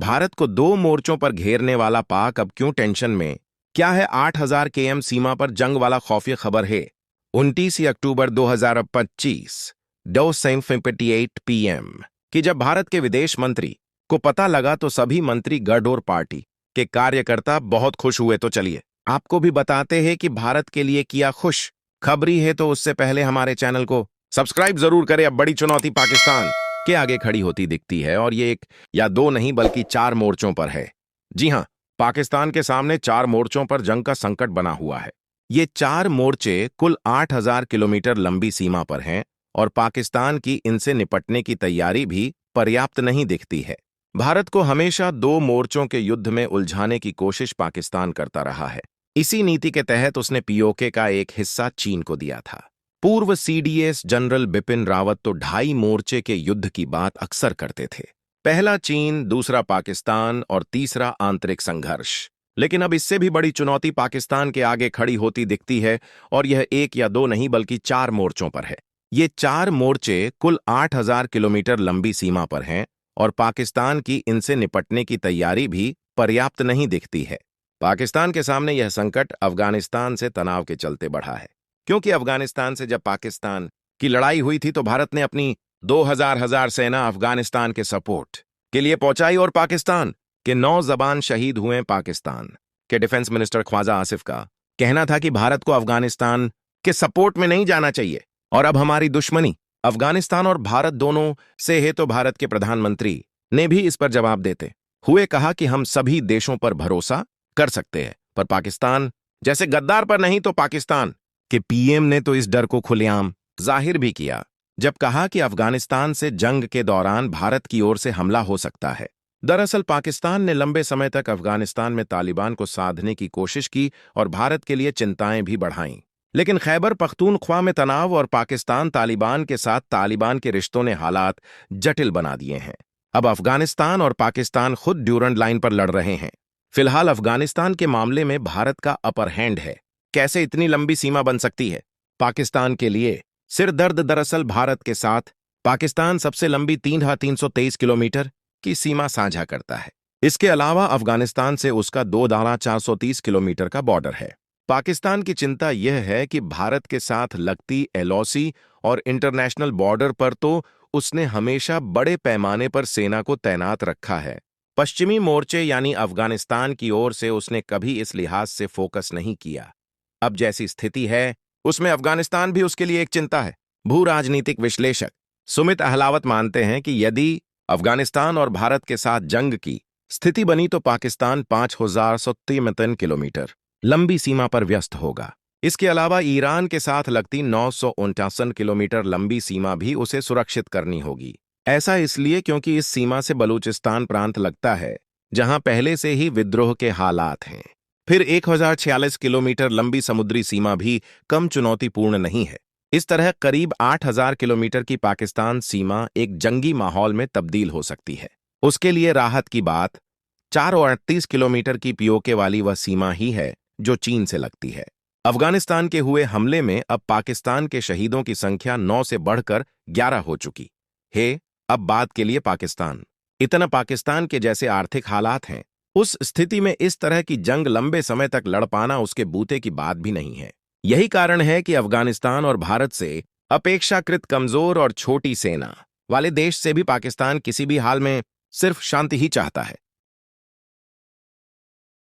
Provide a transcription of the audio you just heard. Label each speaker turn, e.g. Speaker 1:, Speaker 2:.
Speaker 1: भारत को दो मोर्चों पर घेरने वाला पाक अब क्यों टेंशन में? क्या है 8000 km सीमा पर जंग वाला खौफिया खबर है? 29 अक्टूबर 2025 2:58 PM कि जब भारत के विदेश मंत्री को पता लगा तो सभी मंत्री गढ़ और पार्टी के कार्यकर्ता बहुत खुश हुए। तो चलिए आपको भी बताते हैं कि भारत के लिए किया खुश खबरी है। तो उससे पहले हमारे चैनल को सब्सक्राइब जरूर करें। अब बड़ी चुनौती पाकिस्तान के आगे खड़ी होती दिखती है और ये एक या दो नहीं बल्कि 4 मोर्चों पर है। जी हां, पाकिस्तान के सामने 4 मोर्चों पर जंग का संकट बना हुआ है। ये 4 मोर्चे कुल 8000 किलोमीटर लंबी सीमा पर हैं और पाकिस्तान की इनसे निपटने की तैयारी भी पर्याप्त नहीं दिखती है। भारत को हमेशा 2 मोर्चों के युद्ध में उलझाने की कोशिश पाकिस्तान करता रहा है। इसी नीति के तहत उसने पीओके का एक हिस्सा चीन को दिया था। पूर्व सीडीएस जनरल बिपिन रावत तो 2.5 मोर्चे के युद्ध की बात अक्सर करते थे। पहला चीन, दूसरा पाकिस्तान और तीसरा आंतरिक संघर्ष। लेकिन अब इससे भी बड़ी चुनौती पाकिस्तान के आगे खड़ी होती दिखती है और यह 1 या 2 नहीं बल्कि 4 मोर्चों पर है। ये 4 मोर्चे कुल 8000 किलोमीटर लंबी सीमा पर हैं और पाकिस्तान की इनसे निपटने की तैयारी भी पर्याप्त नहीं दिखती है। पाकिस्तान के सामने यह संकट अफगानिस्तान से तनाव के चलते बढ़ा है, क्योंकि अफगानिस्तान से जब पाकिस्तान की लड़ाई हुई थी तो भारत ने अपनी 2000 सेना अफगानिस्तान के सपोर्ट के लिए पहुंचाई और पाकिस्तान के 9 जवान शहीद हुए। पाकिस्तान के डिफेंस मिनिस्टर ख्वाजा आसिफ का कहना था कि भारत को अफगानिस्तान के सपोर्ट में नहीं जाना चाहिए और अब हमारी दुश्मनी अफगानिस्तान और भारत दोनों से है। तो भारत के प्रधानमंत्री ने भी इस पर जवाब देते हुए कहा कि हम सभी देशों पर भरोसा कर सकते हैं, पर पाकिस्तान जैसे गद्दार पर नहीं। तो पाकिस्तान के पीएम ने तो इस डर को खुलेआम जाहिर भी किया जब कहा कि अफगानिस्तान से जंग के दौरान भारत की ओर से हमला हो सकता है। दरअसल पाकिस्तान ने लंबे समय तक अफगानिस्तान में तालिबान को साधने की कोशिश की और भारत के लिए चिंताएं भी बढ़ाईं। लेकिन खैबर पख्तूनख्वा में तनाव और पाकिस्तान तालिबान के साथ तालिबान के रिश्तों ने हालात जटिल बना दिए हैं। अब अफगानिस्तान और पाकिस्तान खुद ड्यूरंड लाइन पर लड़ रहे हैं। फिलहाल अफगानिस्तान के मामले में भारत का अपर हैंड है। कैसे इतनी लंबी सीमा बन सकती है पाकिस्तान के लिए? सिरदर्द दरअसल भारत के साथ पाकिस्तान सबसे लंबी 323 किलोमीटर की सीमा साझा करता है। इसके अलावा अफगानिस्तान से उसका 430 किलोमीटर का बॉर्डर है। पाकिस्तान की चिंता यह है कि भारत के साथ लगती एलओसी और इंटरनेशनल बॉर्डर पर तो उसने हमेशा बड़े पैमाने पर सेना को तैनात रखा है। पश्चिमी मोर्चे यानी अफगानिस्तान की ओर से उसने कभी इस लिहाज से फोकस नहीं किया। अब जैसी स्थिति है उसमें अफगानिस्तान भी उसके लिए एक चिंता है। भू राजनीतिक विश्लेषक सुमित अहलावत मानते हैं कि यदि अफगानिस्तान और भारत के साथ जंग की स्थिति बनी तो पाकिस्तान 5073 किलोमीटर लंबी सीमा पर व्यस्त होगा। इसके अलावा ईरान के साथ लगती 959 किलोमीटर लंबी सीमा भी उसे सुरक्षित करनी होगी। ऐसा इसलिए क्योंकि इस सीमा से बलूचिस्तान प्रांत लगता है, जहां पहले से ही विद्रोह के हालात हैं। फिर 1046 किलोमीटर लंबी समुद्री सीमा भी कम चुनौतीपूर्ण नहीं है। इस तरह करीब 8000 किलोमीटर की पाकिस्तान सीमा एक जंगी माहौल में तब्दील हो सकती है। उसके लिए राहत की बात 438 किलोमीटर की पीओके वाली वह सीमा ही है जो चीन से लगती है। अफगानिस्तान के हुए हमले में अब पाकिस्तान के शहीदों की संख्या 9 से बढ़कर 11 हो चुकी है। अब बात के लिए पाकिस्तान, इतना पाकिस्तान के जैसे आर्थिक हालात हैं, उस स्थिति में इस तरह की जंग लंबे समय तक लड़ पाना उसके बूते की बात भी नहीं है। यही कारण है कि अफगानिस्तान और भारत से अपेक्षाकृत कमजोर और छोटी सेना वाले देश से भी पाकिस्तान किसी भी हाल में सिर्फ शांति ही चाहता है।